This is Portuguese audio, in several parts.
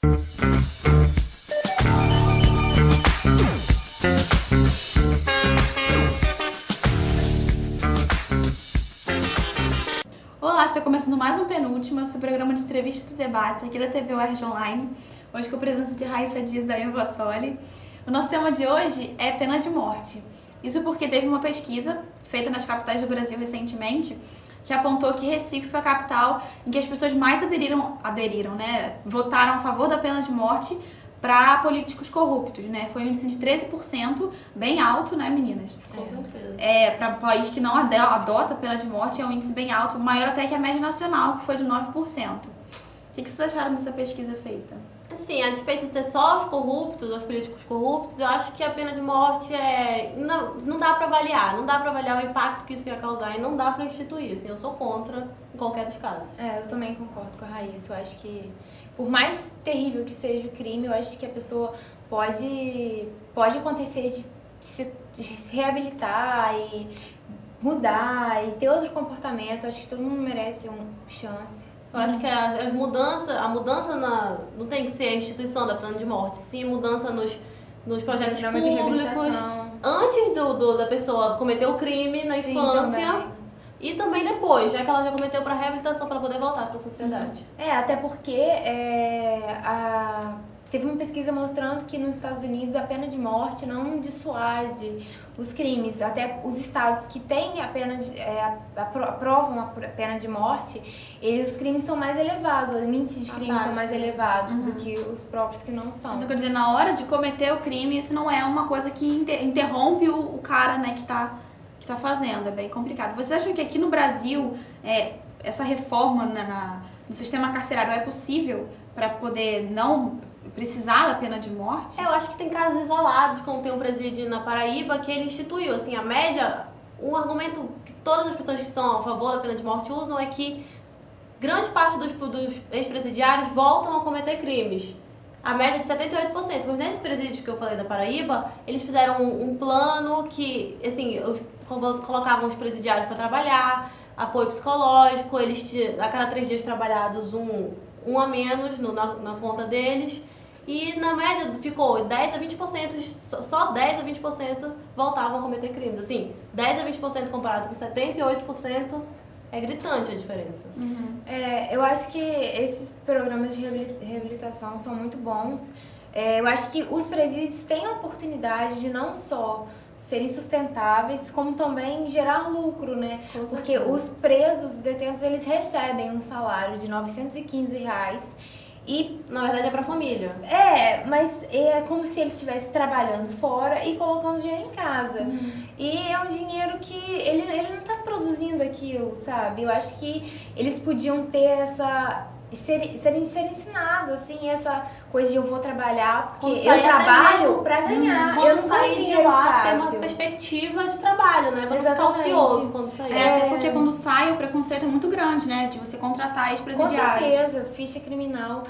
Olá, está começando mais um Penúltima, seu programa de entrevistas e debates aqui da TV UERJ Online, hoje com a presença de Raíssa Dias da Ian Vassoli. O nosso tema de hoje é pena de morte. Isso porque teve uma pesquisa feita nas capitais do Brasil recentemente que apontou que Recife foi a capital em que as pessoas mais votaram a favor da pena de morte para políticos corruptos, né? Foi um índice de 13%, bem alto, né, meninas? Com certeza. Para um país que não adota a pena de morte, é um índice bem alto, maior até que a média nacional, que foi de 9%. O que vocês acharam dessa pesquisa feita? Assim, a despeito de ser só os corruptos, os políticos corruptos, eu acho que a pena de morte não dá pra avaliar. Não dá pra avaliar o impacto que isso ia causar e não dá pra instituir. Assim, eu sou contra em qualquer dos casos. Eu também concordo com a Raíssa. Eu acho que, por mais terrível que seja o crime, eu acho que a pessoa pode acontecer de se reabilitar e mudar e ter outro comportamento. Eu acho que todo mundo merece uma chance. Eu acho que a mudança não tem que ser a instituição da pena de morte, sim mudança nos projetos públicos, antes da pessoa cometer o crime na infância e também depois, já que ela já cometeu, para reabilitação, para poder voltar para a sociedade. Até porque teve uma pesquisa mostrando que nos Estados Unidos a pena de morte não dissuade os crimes. Até os estados que têm aprovam a pena de morte, os crimes são mais elevados, os índices de crimes são mais elevados do que os próprios que não são. Então, quer dizer, na hora de cometer o crime, isso não é uma coisa que interrompe o cara, né, que tá fazendo. É bem complicado. Vocês acham que aqui no Brasil essa reforma no sistema carcerário é possível para poder não precisar da pena de morte? Eu acho que tem casos isolados, como tem um presídio na Paraíba, que ele instituiu, assim, a média, um argumento que todas as pessoas que são a favor da pena de morte usam é que grande parte dos ex-presidiários voltam a cometer crimes. A média é de 78%, mas nesse presídio que eu falei da Paraíba, eles fizeram um plano que, assim, colocavam os presidiários para trabalhar, apoio psicológico, eles a cada 3 dias trabalhados um a menos na conta deles. E na média ficou 10 a 20%, só 10 a 20% voltavam a cometer crimes. Assim, 10 a 20% comparado com 78% é gritante a diferença. Eu acho que esses programas de reabilitação são muito bons. Eu acho que os presídios têm a oportunidade de não só serem sustentáveis, como também gerar lucro, né? Porque os presos, os detentos, eles recebem um salário de R$915 e, na verdade, é pra família. Mas é como se ele estivesse trabalhando fora e colocando dinheiro em casa. E é um dinheiro que ele não tá produzindo aquilo, sabe? Eu acho que eles podiam ter ser ensinado, assim, essa coisa de eu vou trabalhar porque eu trabalho pra ganhar. Quando eu não sair tenho de dinheiro lá, fácil. ter uma perspectiva de trabalho, né? Pra não ficar ocioso quando sair. Até porque quando sai o preconceito é muito grande, né? De você contratar ex-presidiários. Com certeza, ficha criminal.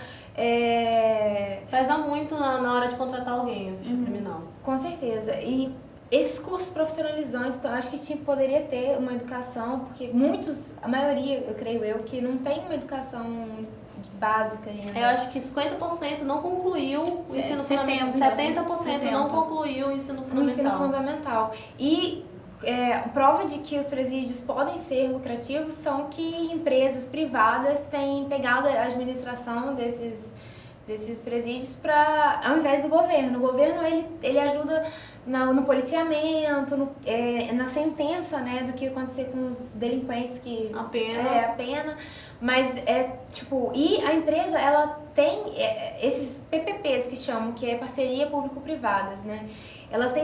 Pesa muito na hora de contratar alguém, a ficha criminal. Com certeza. E esses cursos profissionalizantes, então, acho que poderia ter uma educação, porque a maioria, eu creio que não tem uma educação básica ainda. Eu acho que 50% não concluiu o ensino 70%, fundamental. 70% não concluiu o ensino fundamental. No ensino fundamental. E prova de que os presídios podem ser lucrativos são que empresas privadas têm pegado a administração desses presídios ao invés do governo. O governo ele ajuda no policiamento, na sentença, né, do que acontecer com os delinquentes, que a pena. Mas e a empresa, ela tem esses PPPs que chamam, que é parceria público-privadas, né? As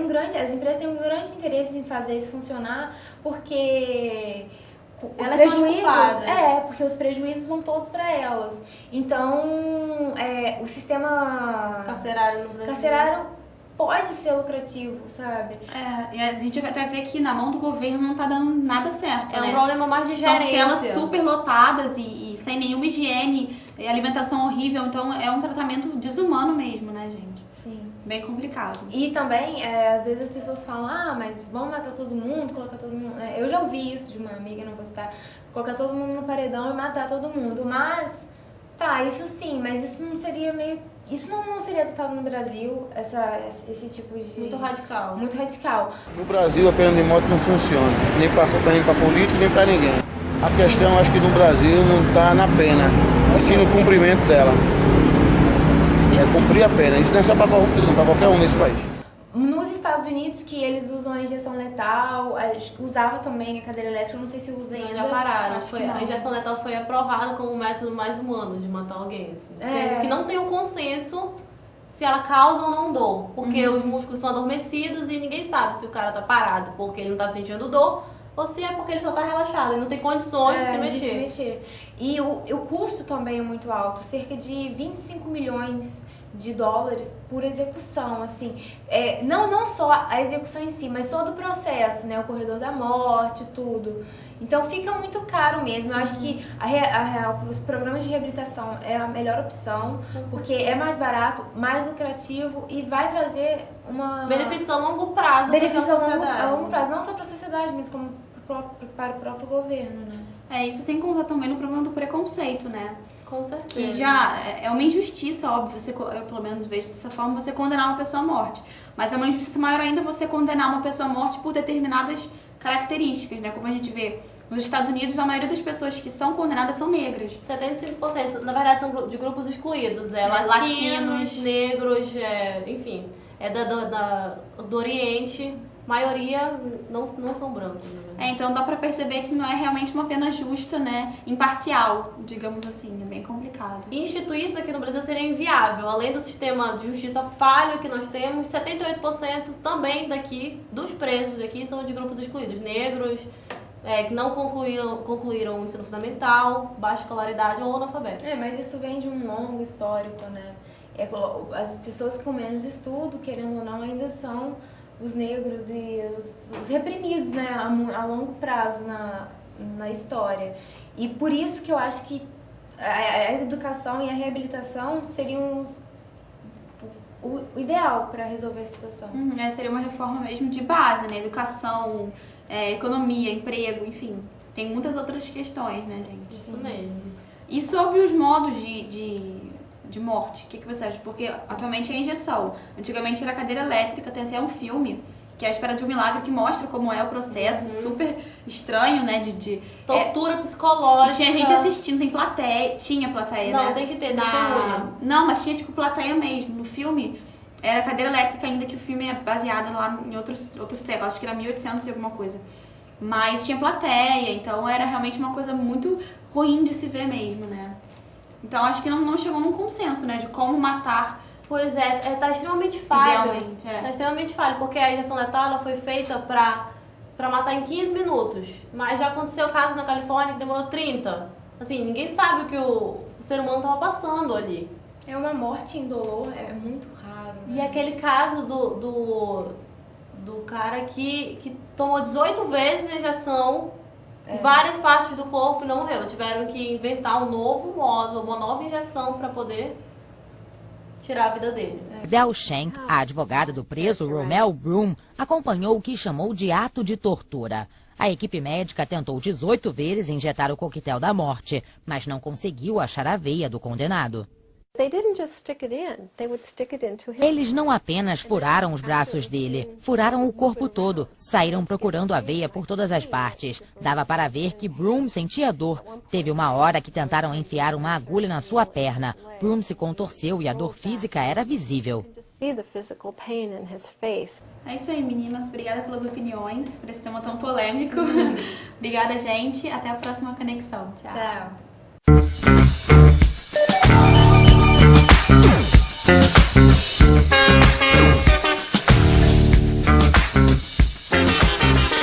empresas têm um grande interesse em fazer isso funcionar, porque porque os prejuízos vão todos para elas. Então, o sistema carcerário no Brasil pode ser lucrativo, sabe? E a gente vai até ver que na mão do governo não tá dando nada certo, né? Um problema mais de gerência. São cenas super lotadas e sem nenhuma higiene, alimentação horrível, então é um tratamento desumano mesmo, né, gente? Sim. Bem complicado. E também, às vezes as pessoas falam, mas vamos matar todo mundo, colocar todo mundo... Eu já ouvi isso de uma amiga, não vou citar, colocar todo mundo no paredão e matar todo mundo, mas Tá, isso sim, mas isso não seria meio... Isso não seria adotado no Brasil, esse tipo de... Muito radical. Muito radical. No Brasil, a pena de morte não funciona, nem para político, nem para ninguém. A questão, acho que no Brasil não está na pena, e sim no cumprimento dela. É cumprir a pena, isso não é só para corrupto, não, para qualquer um nesse país. Nos Estados Unidos, que eles usam a injeção letal, usava também a cadeira elétrica, não sei se usa ainda. Já pararam. Acho que não. A injeção letal foi aprovada como o método mais humano de matar alguém. Assim. Sendo que não tem um consenso se ela causa ou não dor. Porque os músculos são adormecidos e ninguém sabe se o cara tá parado porque ele não tá sentindo dor ou se é porque ele só tá relaxado, ele não tem condições de se mexer. E o custo também é muito alto, cerca de 25 milhões de dólares por execução, assim, não só a execução em si, mas todo o processo, né, o corredor da morte, tudo. Então fica muito caro mesmo. Eu acho que os programas de reabilitação é a melhor opção, porque é mais barato, mais lucrativo e vai trazer uma... benefício a longo prazo. Benefício a longo prazo, não só para a sociedade, mas como para o próprio governo, né? Isso sem contar também no problema do preconceito, né? Com certeza. Que já é uma injustiça, óbvio, eu pelo menos vejo dessa forma, você condenar uma pessoa à morte. Mas é uma injustiça maior ainda você condenar uma pessoa à morte por determinadas características, né? Como a gente vê nos Estados Unidos, a maioria das pessoas que são condenadas são negras. 75%, na verdade, são de grupos excluídos. Latinos, negros, enfim, do Oriente. Maioria não são brancos. Né? Então dá pra perceber que não é realmente uma pena justa, né? Imparcial, digamos assim, é bem complicado. E instituir isso aqui no Brasil seria inviável. Além do sistema de justiça falho que nós temos, 78% também dos presos daqui são de grupos excluídos. Negros, que não concluíram o ensino fundamental, baixa escolaridade ou analfabetos. Mas isso vem de um longo histórico, né? As pessoas com menos estudo, querendo ou não, ainda são os negros e os reprimidos, né, a longo prazo na história. E por isso que eu acho que a educação e a reabilitação seriam o ideal para resolver a situação. Seria uma reforma mesmo de base, né? Educação, economia, emprego, enfim. Tem muitas outras questões, né, gente? Isso mesmo. E sobre os modos de morte, o que você acha? Porque atualmente é injeção. Antigamente era cadeira elétrica, tem até um filme que é A Espera de um Milagre, que mostra como é o processo, super estranho, né? Tortura psicológica. E tinha gente assistindo, tinha plateia, né? Não, tem que ter, testemunha. Não, mas tinha tipo plateia mesmo. No filme era cadeira elétrica ainda, que o filme é baseado lá em outros séculos, acho que era 1800 e alguma coisa. Mas tinha plateia, então era realmente uma coisa muito ruim de se ver mesmo, né? Então, acho que não chegou num consenso, né, de como matar. Pois tá extremamente falho. Idealmente, Tá extremamente falho, porque a injeção letal ela foi feita pra matar em 15 minutos. Mas já aconteceu caso na Califórnia que demorou 30. Assim, ninguém sabe o que o ser humano tava passando ali. É uma morte indolor, é muito raro. Né? E aquele caso do cara que tomou 18 vezes a injeção, várias partes do corpo e não morreu. Tiveram que inventar um novo modo, uma nova injeção para poder tirar a vida dele. Del Shank, a advogada do preso Romel Broom, acompanhou o que chamou de ato de tortura. A equipe médica tentou 18 vezes injetar o coquetel da morte, mas não conseguiu achar a veia do condenado. Eles não apenas furaram os braços dele, furaram o corpo todo, saíram procurando a veia por todas as partes. Dava para ver que Broom sentia dor. Teve uma hora que tentaram enfiar uma agulha na sua perna. Broom se contorceu e a dor física era visível. É isso aí, meninas. Obrigada pelas opiniões, por esse tema tão polêmico. Obrigada, gente. Até a próxima conexão. Tchau. Tchau.